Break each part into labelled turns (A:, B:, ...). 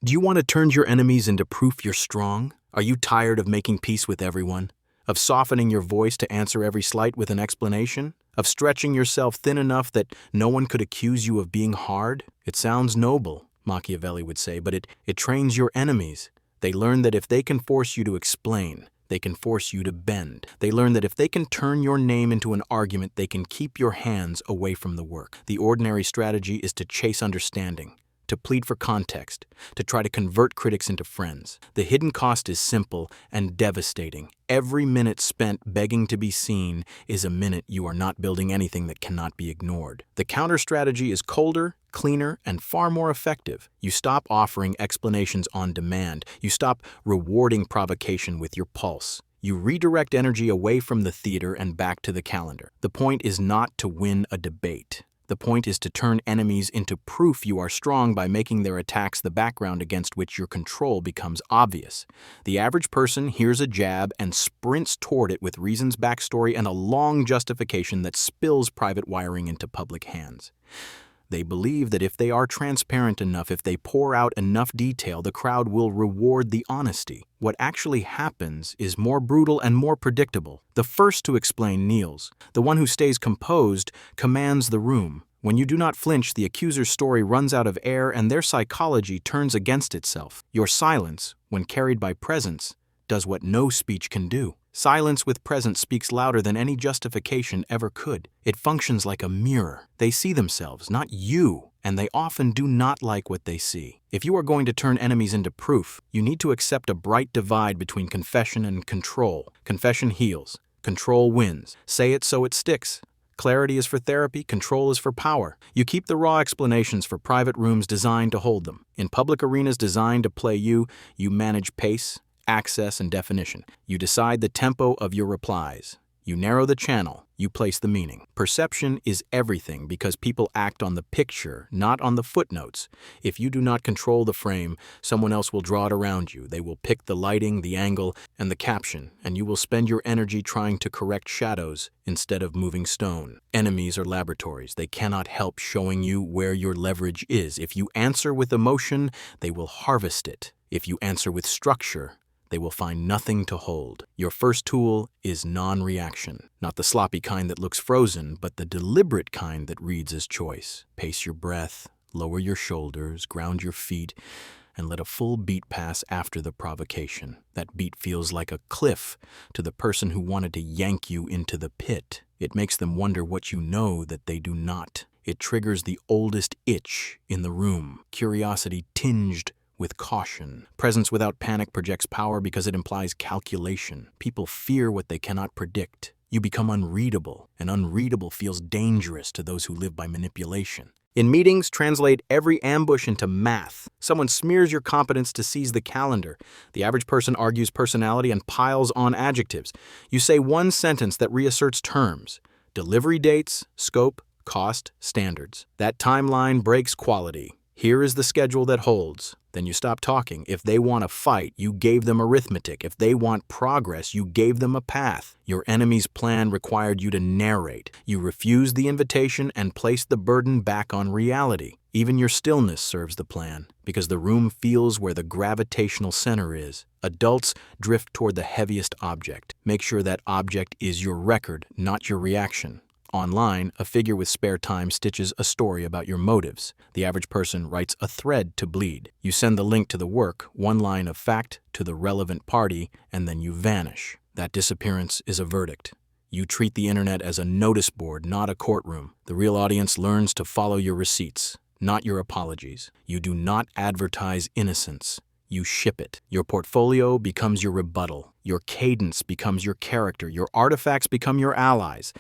A: Do you want to turn your enemies into proof you're strong? Are you tired of making peace with everyone? Of softening your voice to answer every slight with an explanation? Of stretching yourself thin enough that no one could accuse you of being hard? It sounds noble, Machiavelli would say, but it trains your enemies. They learn that if they can force you to explain, they can force you to bend. They learn that if they can turn your name into an argument, they can keep your hands away from the work. The ordinary strategy is to chase understanding, to plead for context, to try to convert critics into friends. The hidden cost is simple and devastating. Every minute spent begging to be seen is a minute you are not building anything that cannot be ignored. The counter strategy is colder, cleaner, and far more effective. You stop offering explanations on demand. You stop rewarding provocation with your pulse. You redirect energy away from the theater and back to the calendar. The point is not to win a debate. The point is to turn enemies into proof you are strong by making their attacks the background against which your control becomes obvious. The average person hears a jab and sprints toward it with reasons, backstory, and a long justification that spills private wiring into public hands. They believe that if they are transparent enough, if they pour out enough detail, the crowd will reward the honesty. What actually happens is more brutal and more predictable. The first to explain kneels. The one who stays composed commands the room. When you do not flinch, the accuser's story runs out of air and their psychology turns against itself. Your silence, when carried by presence, does what no speech can do. Silence with presence speaks louder than any justification ever could. It functions like a mirror. They see themselves, not you, and they often do not like what they see. If you are going to turn enemies into proof, you need to accept a bright divide between confession and control. Confession heals. Control wins. Say it so it sticks. Clarity is for therapy, control is for power. You keep the raw explanations for private rooms designed to hold them. In public arenas designed to play you manage pace, access, and definition. You decide the tempo of your replies. You narrow the channel. You place the meaning. Perception is everything because people act on the picture, not on the footnotes. If you do not control the frame, someone else will draw it around you. They will pick the lighting, the angle, and the caption, and you will spend your energy trying to correct shadows instead of moving stone. Enemies are laboratories. They cannot help showing you where your leverage is. If you answer with emotion, they will harvest it. If you answer with structure, they will find nothing to hold. Your first tool is non-reaction. Not the sloppy kind that looks frozen, but the deliberate kind that reads as choice. Pace your breath, lower your shoulders, ground your feet, and let a full beat pass after the provocation. That beat feels like a cliff to the person who wanted to yank you into the pit. It makes them wonder what you know that they do not. It triggers the oldest itch in the room, curiosity tinged with caution. Presence without panic projects power because it implies calculation. People fear what they cannot predict. You become unreadable, and unreadable feels dangerous to those who live by manipulation. In meetings, translate every ambush into math. Someone smears your competence to seize the calendar. The average person argues personality and piles on adjectives. You say one sentence that reasserts terms: delivery dates, scope, cost, standards. That timeline breaks quality. Here is the schedule that holds. Then you stop talking. If they want to fight, you gave them arithmetic. If they want progress, you gave them a path. Your enemy's plan required you to narrate. You refused the invitation and placed the burden back on reality. Even your stillness serves the plan, because the room feels where the gravitational center is. Adults drift toward the heaviest object. Make sure that object is your record, not your reaction. Online, a figure with spare time stitches a story about your motives. The average person writes a thread to bleed. You send the link to the work, one line of fact to the relevant party, and then you vanish. That disappearance is a verdict. You treat the internet as a notice board, not a courtroom. The real audience learns to follow your receipts, not your apologies. You do not advertise innocence. You ship it. Your portfolio becomes your rebuttal. Your cadence becomes your character. Your artifacts become your allies.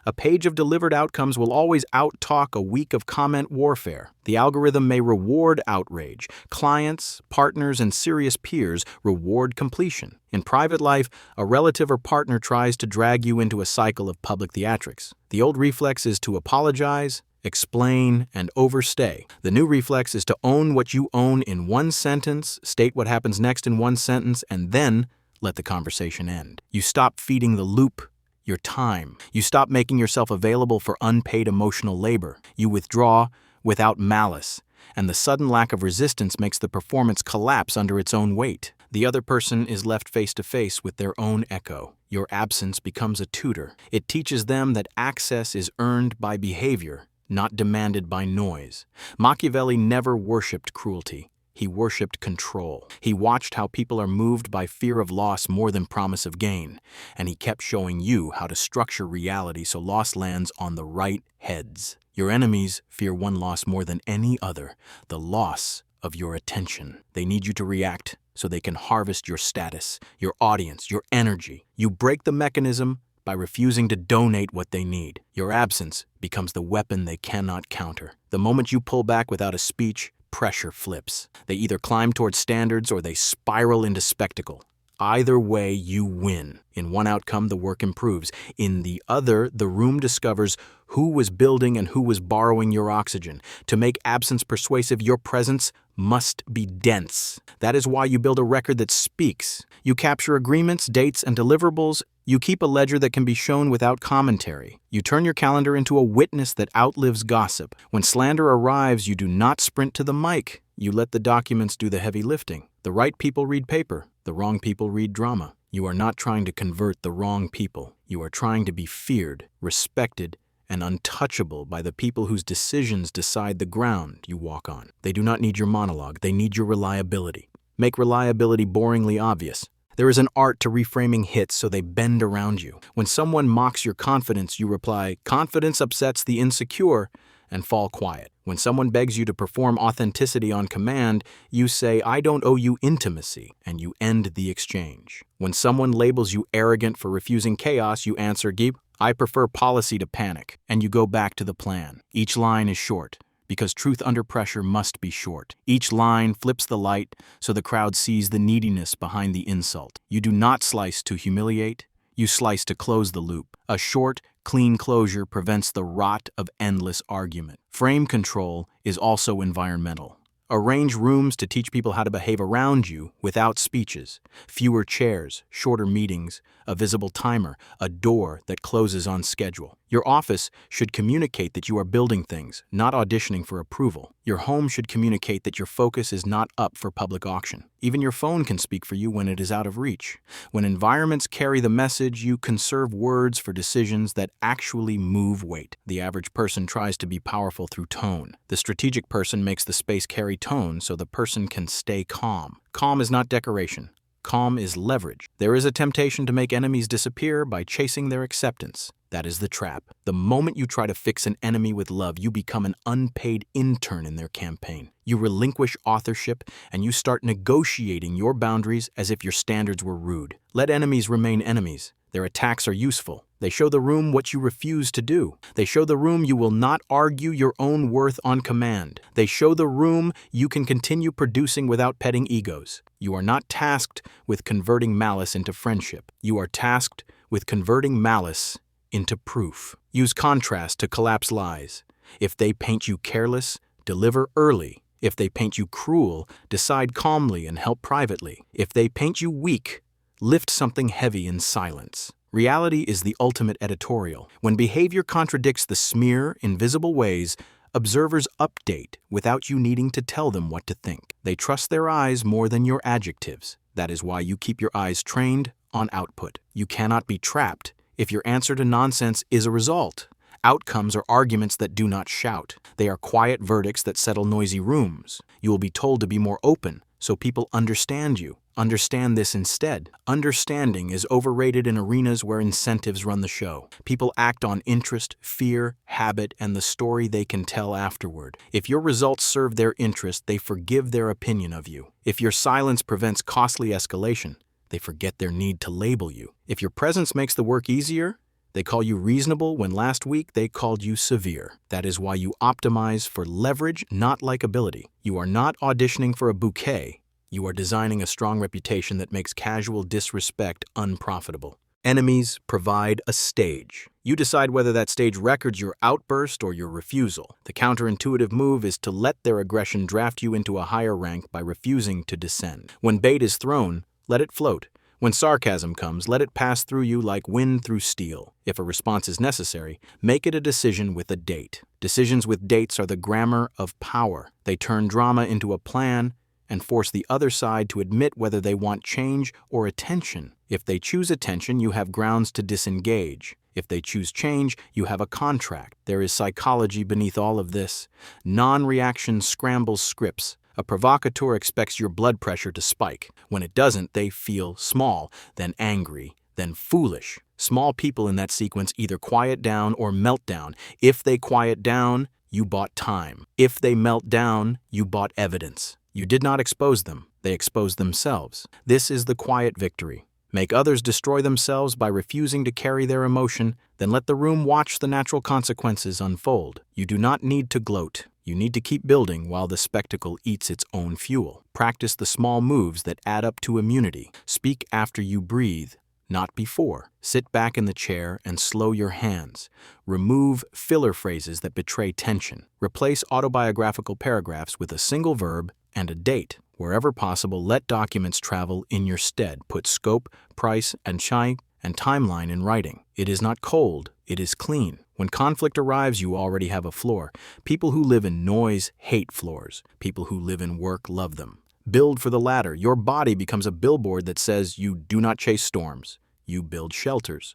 A: A page of delivered outcomes will always out-talk a week of comment warfare. The algorithm may reward outrage. Clients, partners, and serious peers reward completion. In private life, a relative or partner tries to drag you into a cycle of public theatrics. The old reflex is to apologize, explain, and overstay. The new reflex is to own what you own in one sentence, state what happens next in one sentence, and then let the conversation end. You stop feeding the loop your time. You stop making yourself available for unpaid emotional labor. You withdraw without malice. and the sudden lack of resistance makes the performance collapse under its own weight. The other person is left face to face with their own echo. Your absence becomes a tutor. It teaches them that access is earned by behavior, not demanded by noise. Machiavelli never worshipped cruelty. He worshipped control. He watched how people are moved by fear of loss more than promise of gain, and he kept showing you how to structure reality so loss lands on the right heads. Your enemies fear one loss more than any other, the loss of your attention. They need you to react so they can harvest your status, your audience, your energy. You break the mechanism by refusing to donate what they need. Your absence becomes the weapon they cannot counter. The moment you pull back without a speech, pressure flips. They either climb towards standards or they spiral into spectacle. Either way, you win. In one outcome, the work improves. In the other, the room discovers who was building and who was borrowing your oxygen. To make absence persuasive, your presence must be dense. That is why you build a record that speaks. You capture agreements, dates, and deliverables. You keep a ledger that can be shown without commentary. You turn your calendar into a witness that outlives gossip. When slander arrives, you do not sprint to the mic. You let the documents do the heavy lifting. The right people read paper. The wrong people read drama. You are not trying to convert the wrong people. You are trying to be feared, respected, and untouchable by the people whose decisions decide the ground you walk on. They do not need your monologue. They need your reliability. Make reliability boringly obvious. There is an art to reframing hits so they bend around you. When someone mocks your confidence, you reply, "Confidence upsets the insecure," and fall quiet. When someone begs you to perform authenticity on command, you say, "I don't owe you intimacy," and you end the exchange. When someone labels you arrogant for refusing chaos, you answer, "Gib, I prefer policy to panic," and you go back to the plan. Each line is short, because truth under pressure must be short. Each line flips the light so the crowd sees the neediness behind the insult. You do not slice to humiliate, you slice to close the loop. A short, clean closure prevents the rot of endless argument. Frame control is also environmental. Arrange rooms to teach people how to behave around you without speeches. Fewer chairs, shorter meetings, a visible timer, a door that closes on schedule. Your office should communicate that you are building things, not auditioning for approval. Your home should communicate that your focus is not up for public auction. Even your phone can speak for you when it is out of reach. When environments carry the message, you conserve words for decisions that actually move weight. The average person tries to be powerful through tone. The strategic person makes the space carry tone so the person can stay calm. Calm is not decoration. Calm is leverage. There is a temptation to make enemies disappear by chasing their acceptance. That is the trap. The moment you try to fix an enemy with love, you become an unpaid intern in their campaign. You relinquish authorship and you start negotiating your boundaries as if your standards were rude. Let enemies remain enemies. Their attacks are useful. They show the room what you refuse to do. They show the room you will not argue your own worth on command. They show the room you can continue producing without petting egos. You are not tasked with converting malice into friendship. You are tasked with converting malice into proof. Use contrast to collapse lies. If they paint you careless, deliver early. If they paint you cruel, decide calmly and help privately. If they paint you weak, lift something heavy in silence. Reality is the ultimate editorial. When behavior contradicts the smear in visible ways, observers update without you needing to tell them what to think. They trust their eyes more than your adjectives. That is why you keep your eyes trained on output. You cannot be trapped if your answer to nonsense is a result. Outcomes are arguments that do not shout. They are quiet verdicts that settle noisy rooms. You will be told to be more open, so people understand you. Understand this instead. Understanding is overrated in arenas where incentives run the show. People act on interest, fear, habit, and the story they can tell afterward. If your results serve their interest, they forgive their opinion of you. If your silence prevents costly escalation, they forget their need to label you. If your presence makes the work easier, they call you reasonable when last week they called you severe. That is why you optimize for leverage, not likability. You are not auditioning for a bouquet. You are designing a strong reputation that makes casual disrespect unprofitable. Enemies provide a stage. You decide whether that stage records your outburst or your refusal. The counterintuitive move is to let their aggression draft you into a higher rank by refusing to descend. When bait is thrown, let it float. When sarcasm comes, let it pass through you like wind through steel. If a response is necessary, make it a decision with a date. Decisions with dates are the grammar of power. They turn drama into a plan and force the other side to admit whether they want change or attention. If they choose attention, you have grounds to disengage. If they choose change, you have a contract. There is psychology beneath all of this. Non-reaction scrambles scripts. A provocateur expects your blood pressure to spike. When it doesn't, they feel small, then angry, then foolish. Small people in that sequence either quiet down or melt down. If they quiet down, you bought time. If they melt down, you bought evidence. You did not expose them. They exposed themselves. This is the quiet victory. Make others destroy themselves by refusing to carry their emotion, then let the room watch the natural consequences unfold. You do not need to gloat. You need to keep building while the spectacle eats its own fuel. Practice the small moves that add up to immunity. Speak after you breathe, not before. Sit back in the chair and slow your hands. Remove filler phrases that betray tension. Replace autobiographical paragraphs with a single verb and a date. Wherever possible, let documents travel in your stead. Put scope, price, and timeline in writing. It is not cold, it is clean. When conflict arrives, you already have a floor. People who live in noise hate floors. People who live in work love them. Build for the latter. Your body becomes a billboard that says you do not chase storms. You build shelters.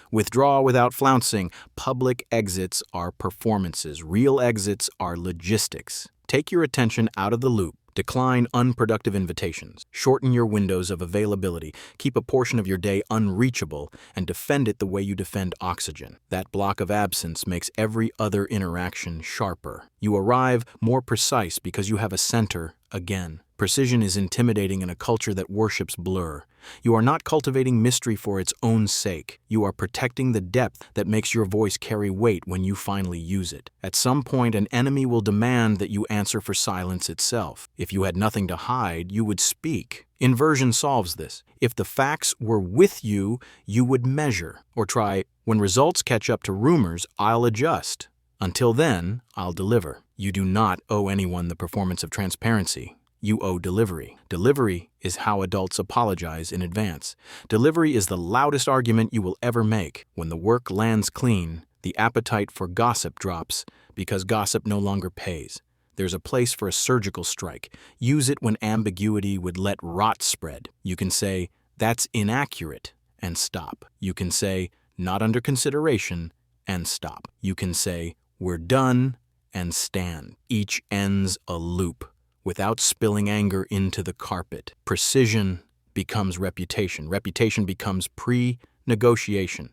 A: Withdraw without flouncing. Public exits are performances. Real exits are logistics. Take your attention out of the loop. Decline unproductive invitations. Shorten your windows of availability. Keep a portion of your day unreachable and defend it the way you defend oxygen. That block of absence makes every other interaction sharper. You arrive more precise because you have a center again. Precision is intimidating in a culture that worships blur. You are not cultivating mystery for its own sake. You are protecting the depth that makes your voice carry weight when you finally use it. At some point, an enemy will demand that you answer for silence itself. If you had nothing to hide, you would speak. Inversion solves this. If the facts were with you, you would measure. Or try, when results catch up to rumors, I'll adjust. Until then, I'll deliver. You do not owe anyone the performance of transparency. You owe delivery. Delivery is how adults apologize in advance. Delivery is the loudest argument you will ever make. When the work lands clean, the appetite for gossip drops because gossip no longer pays. There's a place for a surgical strike. Use it when ambiguity would let rot spread. You can say, that's inaccurate, and stop. You can say, not under consideration, and stop. You can say, we're done, and stand. Each ends a loop, without spilling anger into the carpet. Precision becomes reputation. Reputation becomes pre-negotiation.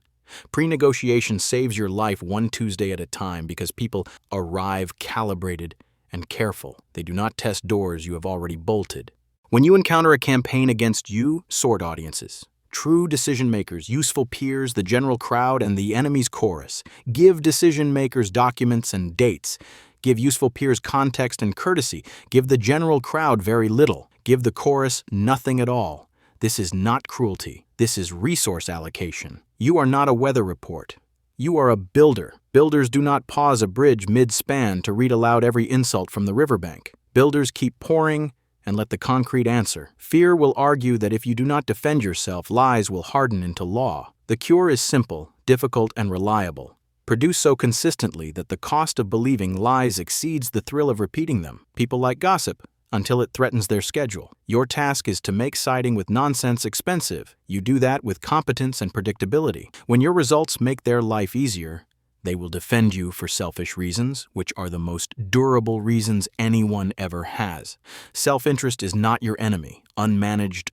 A: Pre-negotiation saves your life one Tuesday at a time because people arrive calibrated and careful. They do not test doors you have already bolted. When you encounter a campaign against you, sort audiences. True decision makers, useful peers, the general crowd, and the enemy's chorus. Give decision makers documents and dates. Give useful peers context and courtesy. Give the general crowd very little. Give the chorus nothing at all. This is not cruelty. This is resource allocation. You are not a weather report. You are a builder. Builders do not pause a bridge mid-span to read aloud every insult from the riverbank. Builders keep pouring and let the concrete answer. Fear will argue that if you do not defend yourself, lies will harden into law. The cure is simple, difficult, and reliable. Produce so consistently that the cost of believing lies exceeds the thrill of repeating them. People like gossip until it threatens their schedule. Your task is to make siding with nonsense expensive. You do that with competence and predictability. When your results make their life easier, they will defend you for selfish reasons, which are the most durable reasons anyone ever has. Self-interest is not your enemy. Unmanaged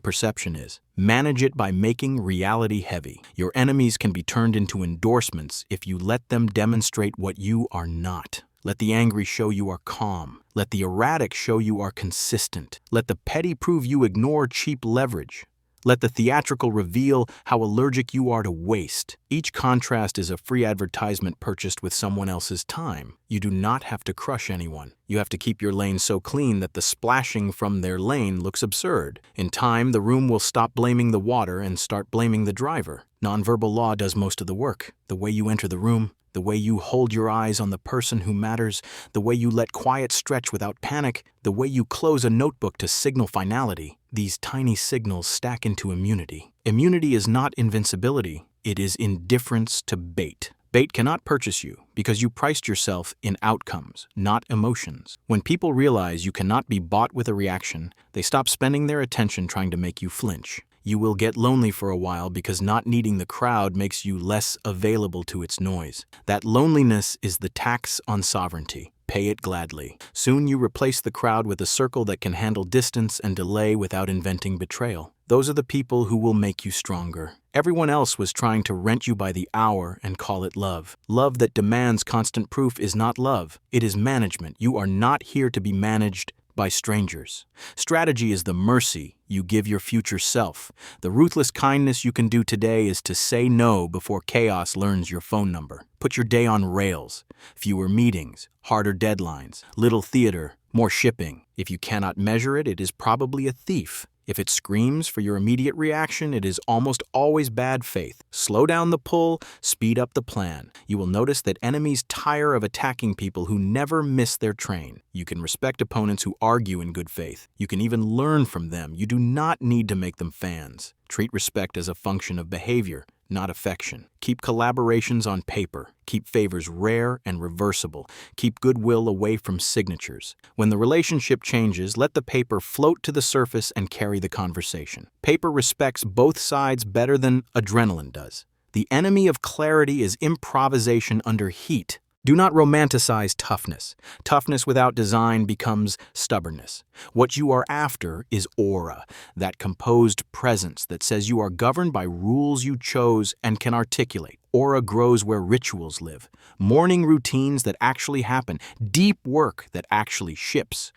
A: perception is. Manage it by making reality heavy. Your enemies can be turned into endorsements if you let them demonstrate what you are not. Let the angry show you are calm. Let the erratic show you are consistent. Let the petty prove you ignore cheap leverage. Let the theatrical reveal how allergic you are to waste. Each contrast is a free advertisement purchased with someone else's time. You do not have to crush anyone. You have to keep your lane so clean that the splashing from their lane looks absurd. In time, the room will stop blaming the water and start blaming the driver. Nonverbal law does most of the work. The way you enter the room, the way you hold your eyes on the person who matters, the way you let quiet stretch without panic, the way you close a notebook to signal finality. These tiny signals stack into immunity. Immunity is not invincibility, it is indifference to bait. Bait cannot purchase you because you priced yourself in outcomes, not emotions. When people realize you cannot be bought with a reaction, they stop spending their attention trying to make you flinch. You will get lonely for a while because not needing the crowd makes you less available to its noise. That loneliness is the tax on sovereignty. Pay it gladly. Soon you replace the crowd with a circle that can handle distance and delay without inventing betrayal. Those are the people who will make you stronger. Everyone else was trying to rent you by the hour and call it love. Love that demands constant proof is not love. It is management. You are not here to be managed by strangers. Strategy is the mercy you give your future self. The ruthless kindness you can do today is to say no before chaos learns your phone number. Put your day on rails. Fewer meetings, harder deadlines, little theater, more shipping. If you cannot measure it, it is probably a thief. If it screams for your immediate reaction, it is almost always bad faith. Slow down the pull, speed up the plan. You will notice that enemies tire of attacking people who never miss their train. You can respect opponents who argue in good faith. You can even learn from them. You do not need to make them fans. Treat respect as a function of behavior, not affection. Keep collaborations on paper. Keep favors rare and reversible. Keep goodwill away from signatures. When the relationship changes, let the paper float to the surface and carry the conversation. Paper respects both sides better than adrenaline does. The enemy of clarity is improvisation under heat. Do not romanticize toughness. Toughness without design becomes stubbornness. What you are after is aura, that composed presence that says you are governed by rules you chose and can articulate. Aura grows where rituals live. Morning routines that actually happen. Deep work that actually ships.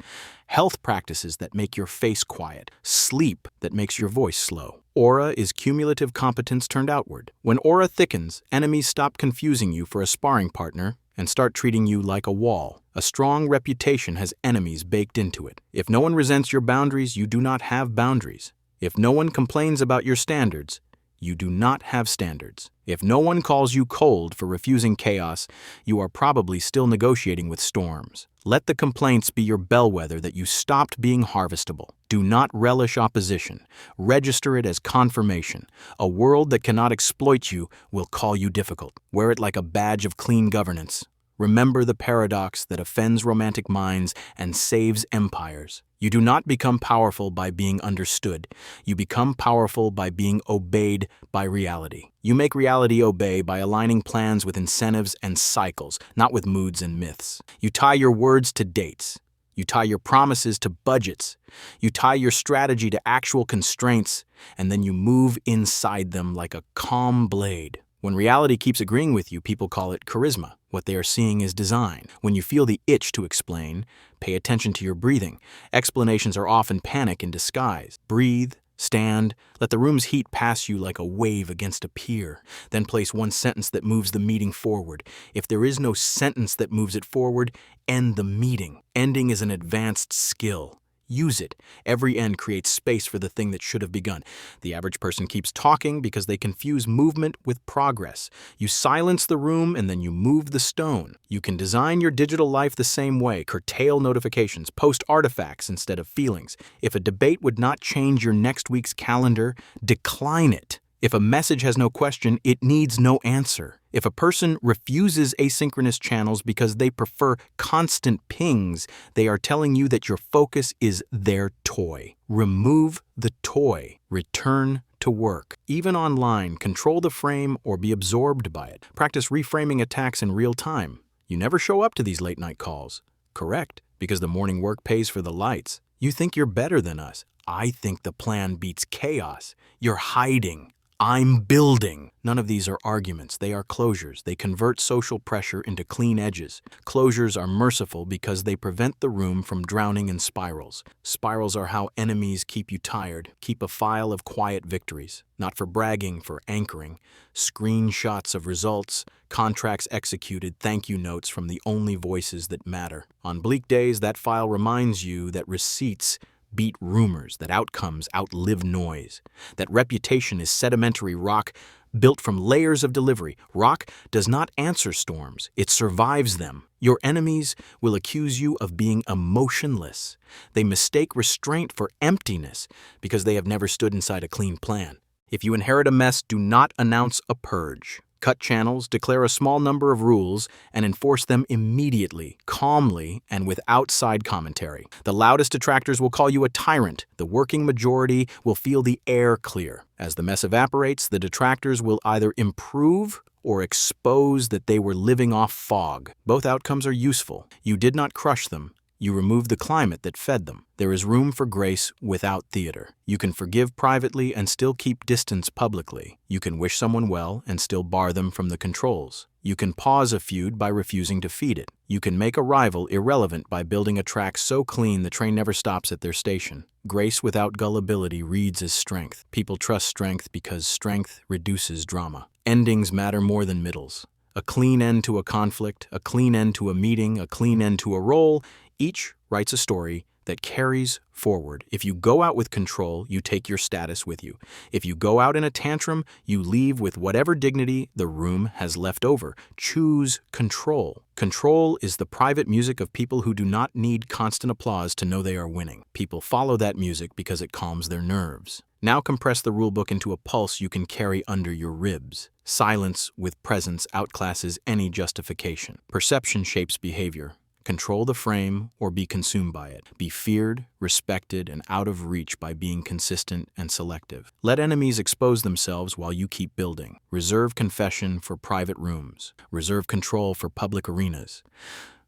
A: Health practices that make your face quiet. Sleep that makes your voice slow. Aura is cumulative competence turned outward. When aura thickens, enemies stop confusing you for a sparring partner and start treating you like a wall. A strong reputation has enemies baked into it. If no one resents your boundaries, you do not have boundaries. If no one complains about your standards, you do not have standards. If no one calls you cold for refusing chaos, you are probably still negotiating with storms. Let the complaints be your bellwether that you stopped being harvestable. Do not relish opposition. Register it as confirmation. A world that cannot exploit you will call you difficult. Wear it like a badge of clean governance. Remember the paradox that offends romantic minds and saves empires. You do not become powerful by being understood. You become powerful by being obeyed by reality. You make reality obey by aligning plans with incentives and cycles, not with moods and myths. You tie your words to dates. You tie your promises to budgets. You tie your strategy to actual constraints, and then you move inside them like a calm blade. When reality keeps agreeing with you, people call it charisma. What they are seeing is design. When you feel the itch to explain, pay attention to your breathing. Explanations are often panic in disguise. Breathe, stand, let the room's heat pass you like a wave against a pier. Then place one sentence that moves the meeting forward. If there is no sentence that moves it forward, end the meeting. Ending is an advanced skill. Use it. Every end creates space for the thing that should have begun. The average person keeps talking because they confuse movement with progress. You silence the room and then you move the stone. You can design your digital life the same way. Curtail notifications. Post artifacts instead of feelings. If a debate would not change your next week's calendar, decline it. If a message has no question, it needs no answer. If a person refuses asynchronous channels because they prefer constant pings, they are telling you that your focus is their toy. Remove the toy. Return to work. Even online, control the frame or be absorbed by it. Practice reframing attacks in real time. You never show up to these late-night calls. Correct, because the morning work pays for the lights. You think you're better than us. I think the plan beats chaos. You're hiding. I'm building. None of these are arguments. They are closures. They convert social pressure into clean edges. Closures are merciful because they prevent the room from drowning in spirals. Spirals are how enemies keep you tired. Keep a file of quiet victories. Not for bragging, for anchoring. Screenshots of results, contracts executed, thank you notes from the only voices that matter. On bleak days, that file reminds you that receipts beat rumors, that outcomes outlive noise, that reputation is sedimentary rock built from layers of delivery. Rock does not answer storms, it survives them. Your enemies will accuse you of being emotionless. They mistake restraint for emptiness because they have never stood inside a clean plan. If you inherit a mess, do not announce a purge. Cut channels, declare a small number of rules, and enforce them immediately, calmly, and without side commentary. The loudest detractors will call you a tyrant. The working majority will feel the air clear. As the mess evaporates, the detractors will either improve or expose that they were living off fog. Both outcomes are useful. You did not crush them. You remove the climate that fed them. There is room for grace without theater. You can forgive privately and still keep distance publicly. You can wish someone well and still bar them from the controls. You can pause a feud by refusing to feed it. You can make a rival irrelevant by building a track so clean the train never stops at their station. Grace without gullibility reads as strength. People trust strength because strength reduces drama. Endings matter more than middles. A clean end to a conflict, a clean end to a meeting, a clean end to a role. Each writes a story that carries forward. If you go out with control, you take your status with you. If you go out in a tantrum, you leave with whatever dignity the room has left over. Choose control. Control is the private music of people who do not need constant applause to know they are winning. People follow that music because it calms their nerves. Now compress the rulebook into a pulse you can carry under your ribs. Silence with presence outclasses any justification. Perception shapes behavior. Control the frame or be consumed by it. Be feared, respected, and out of reach by being consistent and selective. Let enemies expose themselves while you keep building. Reserve confession for private rooms. Reserve control for public arenas.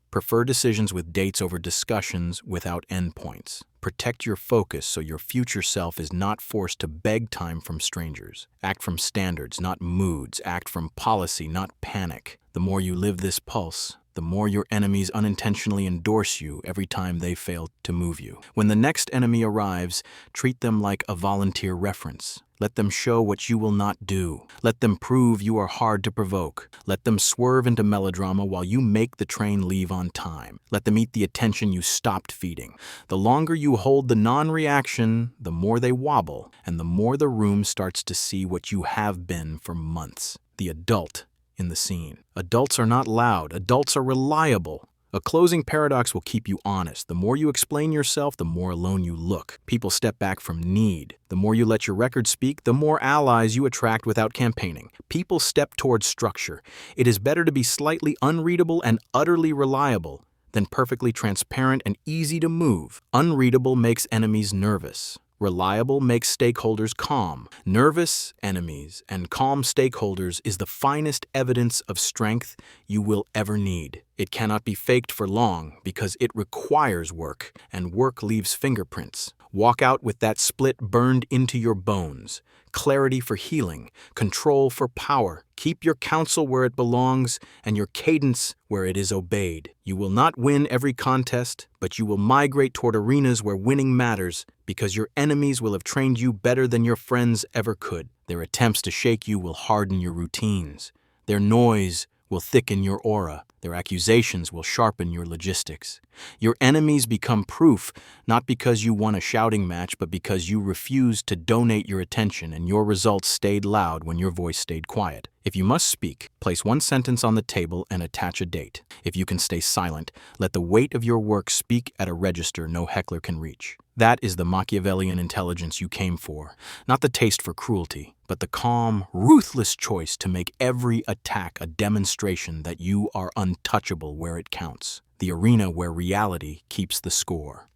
A: Prefer decisions with dates over discussions without endpoints. Protect your focus so your future self is not forced to beg time from strangers. Act from standards, not moods. Act from policy, not panic. The more you live this pulse, the more your enemies unintentionally endorse you every time they fail to move you. When the next enemy arrives, treat them like a volunteer reference. Let them show what you will not do. Let them prove you are hard to provoke. Let them swerve into melodrama while you make the train leave on time. Let them eat the attention you stopped feeding. The longer you hold the non-reaction, the more they wobble, and the more the room starts to see what you have been for months. The adult in the scene. Adults are not loud. Adults are reliable. A closing paradox will keep you honest. The more you explain yourself, the more alone you look. People step back from need. The more you let your record speak, the more allies you attract without campaigning. People step towards structure. It is better to be slightly unreadable and utterly reliable than perfectly transparent and easy to move. Unreadable makes enemies nervous. Reliable makes stakeholders calm. Nervous enemies and calm stakeholders is the finest evidence of strength you will ever need. It cannot be faked for long because it requires work, and work leaves fingerprints. Walk out with that split burned into your bones. Clarity for healing, control for power. Keep your counsel where it belongs and your cadence where it is obeyed. You will not win every contest, but you will migrate toward arenas where winning matters because your enemies will have trained you better than your friends ever could. Their attempts to shake you will harden your routines. Their noise will thicken your aura. Their accusations will sharpen your logistics. Your enemies become proof, not because you won a shouting match, but because you refused to donate your attention and your results stayed loud when your voice stayed quiet. If you must speak, place one sentence on the table and attach a date. If you can stay silent, let the weight of your work speak at a register no heckler can reach. That is the Machiavellian intelligence you came for, not the taste for cruelty, but the calm, ruthless choice to make every attack a demonstration that you are untouchable where it counts, the arena where reality keeps the score.